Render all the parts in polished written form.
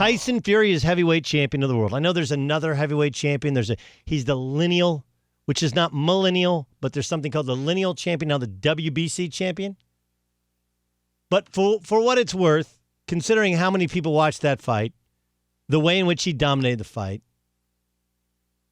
Tyson Fury is heavyweight champion of the world. I know there's another heavyweight champion. He's the lineal, which is not millennial, but there's something called the lineal champion, now the WBC champion. But for what it's worth, considering how many people watched that fight, the way in which he dominated the fight,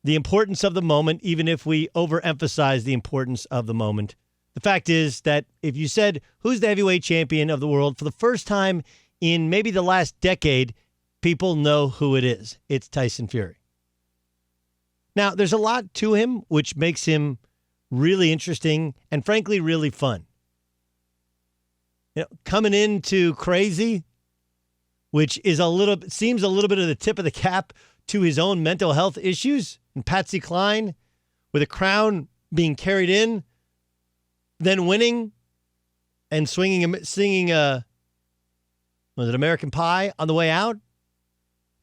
the importance of the moment, even if we overemphasize the importance of the moment, the fact is that if you said, who's the heavyweight champion of the world, for the first time in maybe the last decade, people know who it is. It's Tyson Fury. Now, there's a lot to him, which makes him really interesting and, frankly, really fun. You know, coming into crazy, which is seems a little bit of the tip of the cap to his own mental health issues, and Patsy Cline with a crown being carried in, then winning and singing was it American Pie on the way out?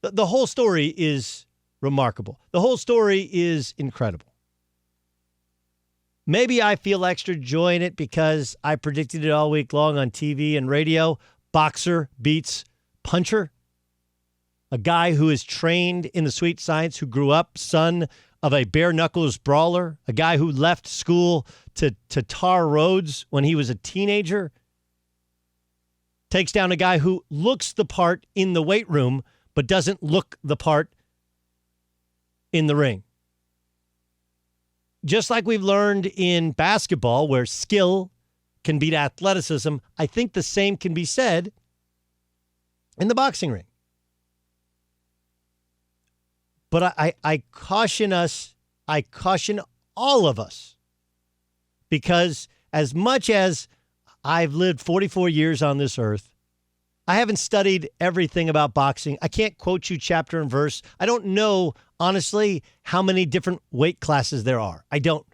The whole story is remarkable. The whole story is incredible. Maybe I feel extra joy in it because I predicted it all week long on TV and radio. Boxer beats puncher. A guy who is trained in the sweet science, who grew up son of a bare-knuckles brawler, a guy who left school to tar roads when he was a teenager, takes down a guy who looks the part in the weight room but doesn't look the part in the ring. Just like we've learned in basketball, where skill can beat athleticism, I think the same can be said in the boxing ring. But I caution us, I caution all of us, because as much as I've lived 44 years on this earth, I haven't studied everything about boxing. I can't quote you chapter and verse. I don't know, honestly, how many different weight classes there are. I don't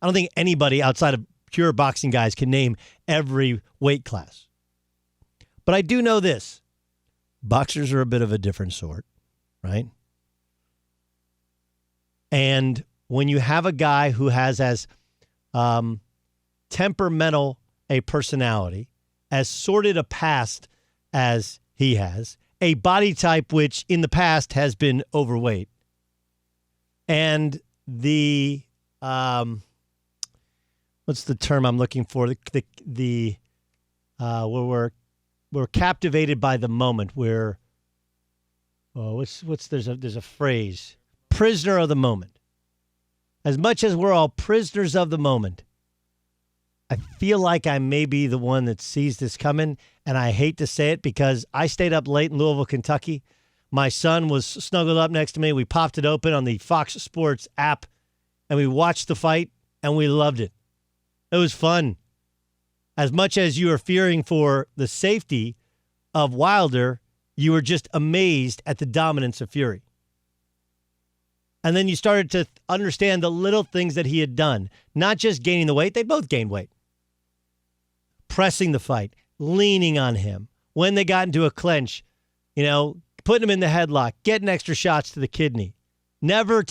think anybody outside of pure boxing guys can name every weight class. But I do know this. Boxers are a bit of a different sort, right? And when you have a guy who has as temperamental a personality, as sordid a past as he has, a body type which in the past has been overweight, and the what's the term I'm looking for? Where we're captivated by the moment. There's a phrase, prisoner of the moment. As much as we're all prisoners of the moment, I feel like I may be the one that sees this coming, and I hate to say it because I stayed up late in Louisville, Kentucky. My son was snuggled up next to me. We popped it open on the Fox Sports app, and we watched the fight, and we loved it. It was fun. As much as you are fearing for the safety of Wilder, you were just amazed at the dominance of Fury. And then you started to understand the little things that he had done, not just gaining the weight. They both gained weight. Pressing the fight, leaning on him. When they got into a clinch, putting him in the headlock, getting extra shots to the kidney. Never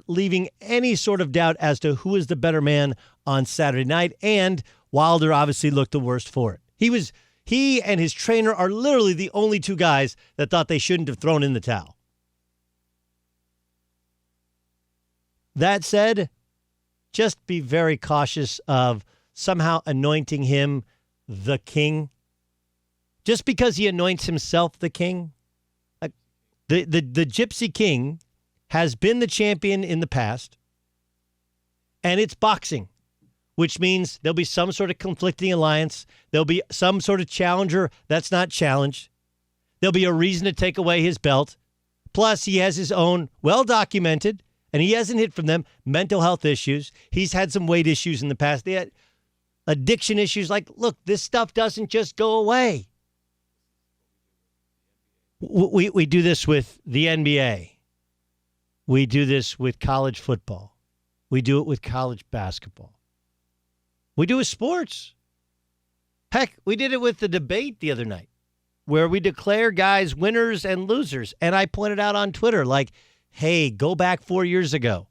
leaving any sort of doubt as to who is the better man on Saturday night. And Wilder obviously looked the worst for it. He and his trainer are literally the only two guys that thought they shouldn't have thrown in the towel. That said, just be very cautious of somehow anointing him the king. Just because he anoints himself the king. The Gypsy King has been the champion in the past, and it's boxing, which means there'll be some sort of conflicting alliance. There'll be some sort of challenger that's not challenged. There'll be a reason to take away his belt. Plus, he has his own, well-documented, and he hasn't hid from them, mental health issues. He's had some weight issues in the past. They had addiction issues. Look, this stuff doesn't just go away. We do this with the NBA. We do this with college football. We do it with college basketball. We do it with sports. Heck, we did it with the debate the other night where we declare guys winners and losers. And I pointed out on Twitter, hey, go back 4 years ago.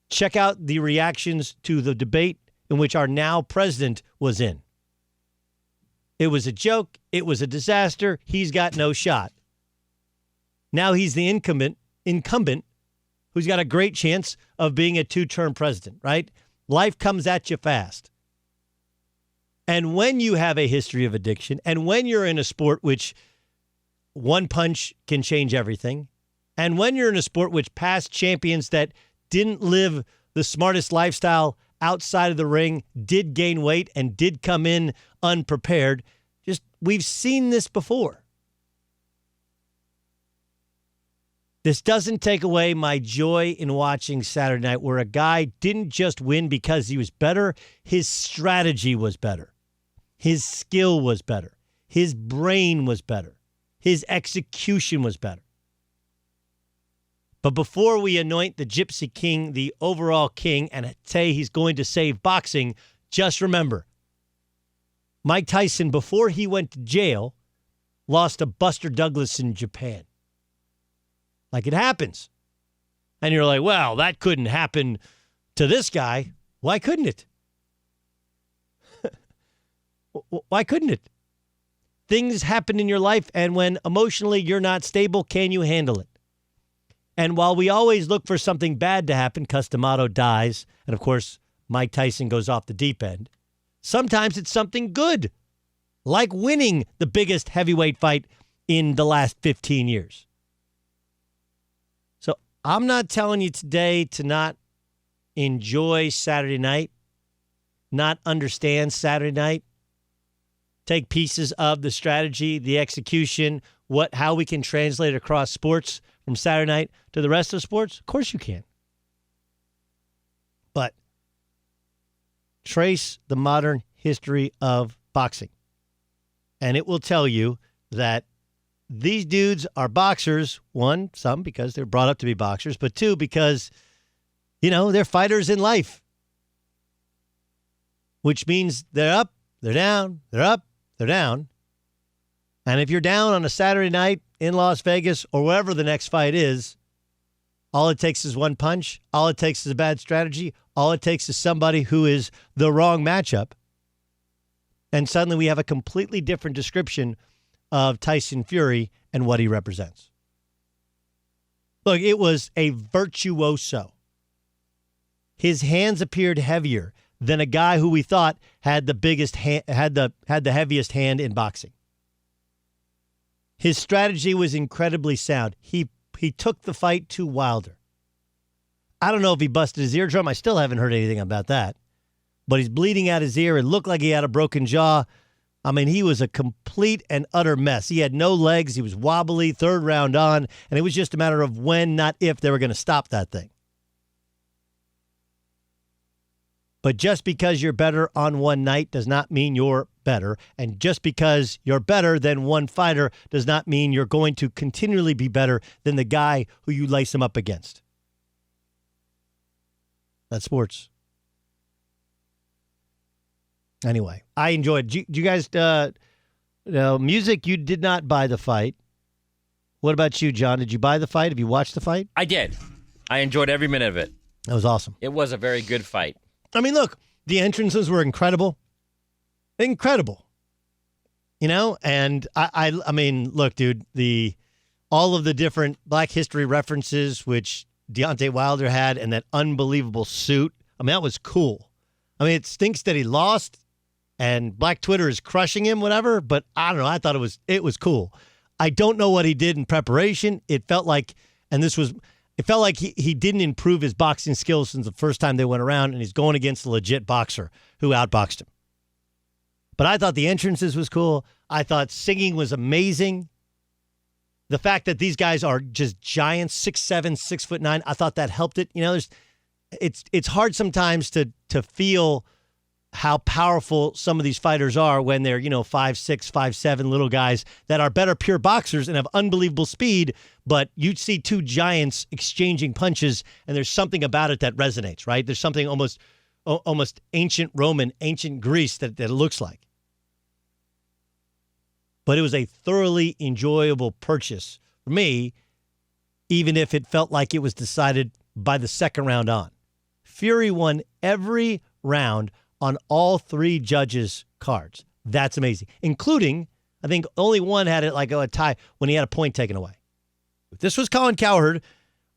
Check out the reactions to the debate in which our now president was in. It was a joke. It was a disaster. He's got no shot. Now he's the incumbent who's got a great chance of being a 2-term president, right? Life comes at you fast. And when you have a history of addiction, and when you're in a sport which one punch can change everything, and when you're in a sport which past champions that didn't live the smartest lifestyle outside of the ring did gain weight and did come in unprepared, we've seen this before. This doesn't take away my joy in watching Saturday night, where a guy didn't just win because he was better, his strategy was better. His skill was better. His brain was better. His execution was better. But before we anoint the Gypsy King the overall king and say he's going to save boxing, just remember, Mike Tyson, before he went to jail, lost to Buster Douglas in Japan. Like, it happens. And you're like, well, that couldn't happen to this guy. Why couldn't it? Why couldn't it? Things happen in your life, and when emotionally you're not stable, can you handle it? And while we always look for something bad to happen, Cus D'Amato dies, and of course, Mike Tyson goes off the deep end, sometimes it's something good, like winning the biggest heavyweight fight in the last 15 years. So I'm not telling you today to not enjoy Saturday night, not understand Saturday night, take pieces of the strategy, the execution, how we can translate it across sports from Saturday night to the rest of sports. Of course you can. But trace the modern history of boxing, and it will tell you that these dudes are boxers, one, some because they're brought up to be boxers, but two, because, they're fighters in life, which means they're up, they're down, they're up, they're down. And if you're down on a Saturday night in Las Vegas or wherever the next fight is, all it takes is one punch. All it takes is a bad strategy. All it takes is somebody who is the wrong matchup. And suddenly we have a completely different description of Tyson Fury and what he represents. Look, it was a virtuoso. His hands appeared heavier than a guy who we thought had the biggest had the heaviest hand in boxing. His strategy was incredibly sound. He took the fight to Wilder. I don't know if he busted his eardrum. I still haven't heard anything about that. But he's bleeding out his ear. It looked like he had a broken jaw. I mean, he was a complete and utter mess. He had no legs. He was wobbly, third round on, and it was just a matter of when, not if, they were going to stop that thing. But just because you're better on one night does not mean you're better. And just because you're better than one fighter does not mean you're going to continually be better than the guy who you lace him up against. That's sports. Anyway, I enjoyed it. Do you guys, music, you did not buy the fight. What about you, John? Did you buy the fight? Have you watched the fight? I did. I enjoyed every minute of it. That was awesome. It was a very good fight. I mean, look, the entrances were incredible. Incredible. And I mean, look, dude, all of the different Black history references, which Deontay Wilder had, and that unbelievable suit. I mean, that was cool. I mean, it stinks that he lost, and Black Twitter is crushing him, whatever, but I don't know. I thought it was cool. I don't know what he did in preparation. It felt like, he didn't improve his boxing skills since the first time they went around, and he's going against a legit boxer who outboxed him. But I thought the entrances was cool. I thought singing was amazing. The fact that these guys are just giants, 6'7", 6'9", I thought that helped it. It's hard sometimes to feel how powerful some of these fighters are when they're, 5'6", 5'7", little guys that are better pure boxers and have unbelievable speed, but you'd see two giants exchanging punches, and there's something about it that resonates, right? There's something almost ancient Roman, ancient Greece that it looks like. But it was a thoroughly enjoyable purchase for me, even if it felt like it was decided by the second round on. Fury won every round on all three judges' cards. That's amazing. Including, I think only one had it like a tie when he had a point taken away. This was Colin Cowherd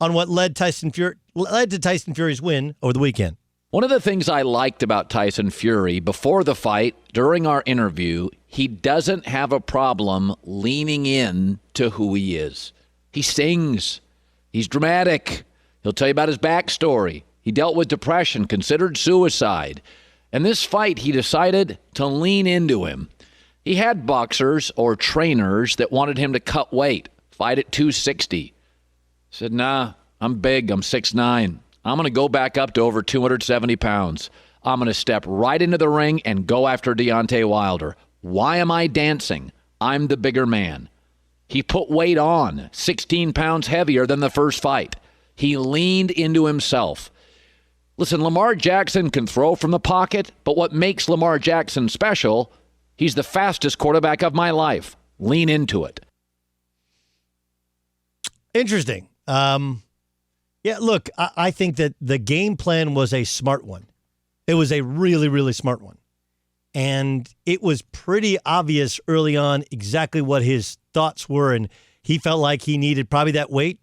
on what led to Tyson Fury's win over the weekend. One of the things I liked about Tyson Fury before the fight, during our interview, he doesn't have a problem leaning in to who he is. He sings. He's dramatic. He'll tell you about his backstory. He dealt with depression, considered suicide. And this fight, he decided to lean into him. He had boxers or trainers that wanted him to cut weight, fight at 260. Said, nah, I'm big. I'm 6'9". I'm going to go back up to over 270 pounds. I'm going to step right into the ring and go after Deontay Wilder. Why am I dancing? I'm the bigger man. He put weight on, 16 pounds heavier than the first fight. He leaned into himself. Listen, Lamar Jackson can throw from the pocket, but what makes Lamar Jackson special, he's the fastest quarterback of my life. Lean into it. Interesting. Yeah, look, I think that the game plan was a smart one. It was a really, really smart one. And it was pretty obvious early on exactly what his thoughts were. And he felt like he needed probably that weight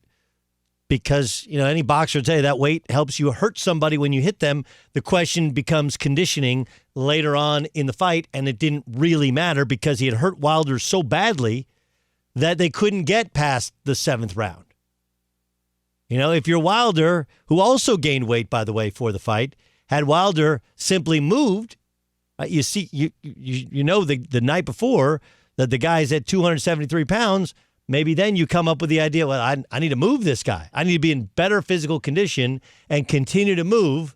because, you know, any boxer would say that weight helps you hurt somebody when you hit them. The question becomes conditioning later on in the fight. And it didn't really matter because he had hurt Wilder so badly that they couldn't get past the seventh round. You know, if you're Wilder, who also gained weight, by the way, for the fight, had Wilder simply moved, you see, you know the night before that the guy's at 273 pounds, maybe then you come up with the idea, well, I need to move this guy. I need to be in better physical condition and continue to move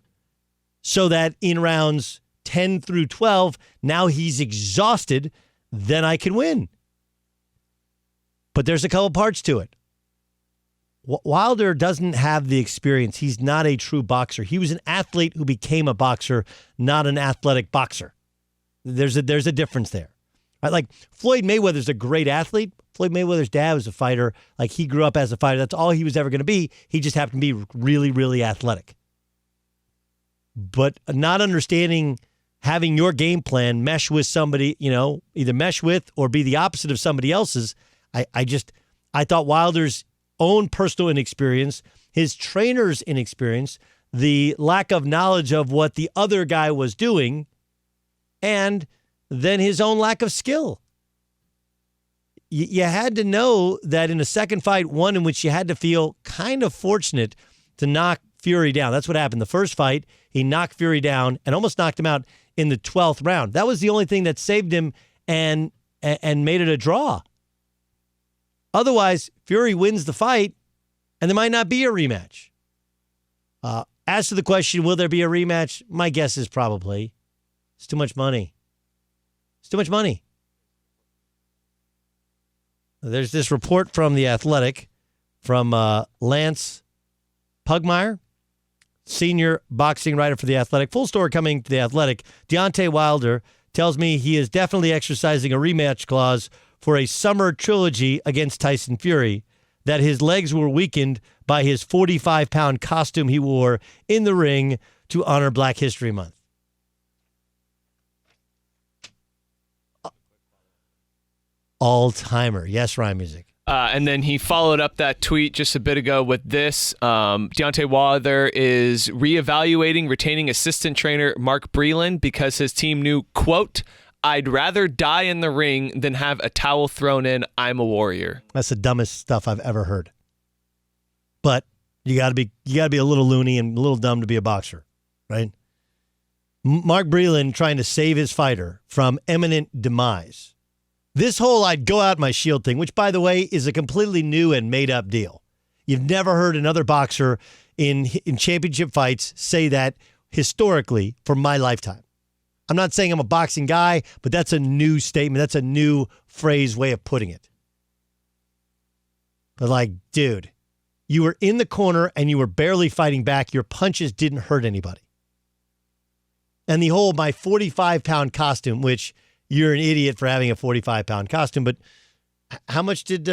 so that in rounds 10 through 12, now he's exhausted, then I can win. But there's a couple parts to it. Wilder doesn't have the experience. He's not a true boxer. He was an athlete who became a boxer, not an athletic boxer. There's a difference there. Right? Like Floyd Mayweather's a great athlete. Floyd Mayweather's dad was a fighter. Like he grew up as a fighter. That's all he was ever going to be. He just happened to be really, really athletic. But not understanding having your game plan mesh with somebody, you know, either mesh with or be the opposite of somebody else's, I thought Wilder's own personal inexperience, his trainer's inexperience, the lack of knowledge of what the other guy was doing, and then his own lack of skill. You had to know that in a second fight, one in which you had to feel kind of fortunate to knock Fury down. That's what happened. The first fight, he knocked Fury down and almost knocked him out in the 12th round. That was the only thing that saved him and made it a draw. Otherwise, Fury wins the fight, and there might not be a rematch. As to the question, will there be a rematch? My guess is probably. It's too much money. It's too much money. There's this report from The Athletic from Lance Pugmire, senior boxing writer for The Athletic. Full story coming to The Athletic. Deontay Wilder tells me he is definitely exercising a rematch clause for a summer trilogy against Tyson Fury, that his legs were weakened by his 45-pound costume he wore in the ring to honor Black History Month. All-timer. Yes, Ryan Music. And then he followed up that tweet just a bit ago with this. Deontay Wilder is reevaluating retaining assistant trainer Mark Breland because his team knew, quote, I'd rather die in the ring than have a towel thrown in. I'm a warrior. That's the dumbest stuff I've ever heard. But you got to be a little loony and a little dumb to be a boxer, right? Mark Breland trying to save his fighter from imminent demise. This whole I'd go out my shield thing, which, by the way, is a completely new and made-up deal. You've never heard another boxer in championship fights say that historically for my lifetime. I'm not saying I'm a boxing guy, but that's a new statement. That's a new phrase, way of putting it. But like, dude, you were in the corner and you were barely fighting back. Your punches didn't hurt anybody. And the whole my 45-pound costume, which you're an idiot for having a 45-pound costume, but how much did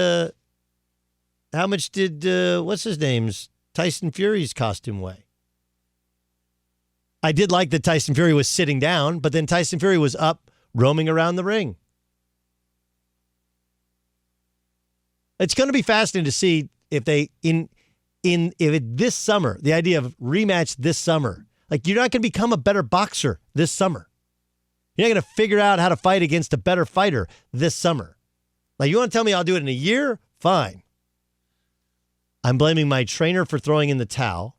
what's his name's Tyson Fury's costume weigh? I did like that Tyson Fury was sitting down, but then Tyson Fury was up roaming around the ring. It's going to be fascinating to see if they this summer, the idea of rematch this summer, like you're not going to become a better boxer this summer. You're not going to figure out how to fight against a better fighter this summer. Like you want to tell me I'll do it in a year? Fine. I'm blaming my trainer for throwing in the towel,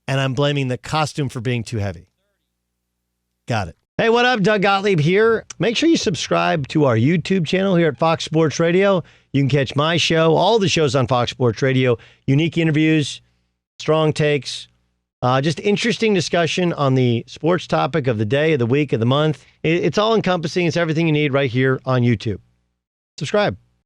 and I'm blaming the costume for being too heavy. Got it. Hey, what up? Doug Gottlieb here. Make sure you subscribe to our YouTube channel here at Fox Sports Radio. You can catch my show, all the shows on Fox Sports Radio, unique interviews, strong takes, just interesting discussion on the sports topic of the day, of the week, of the month. It's all encompassing. It's everything you need right here on YouTube. Subscribe.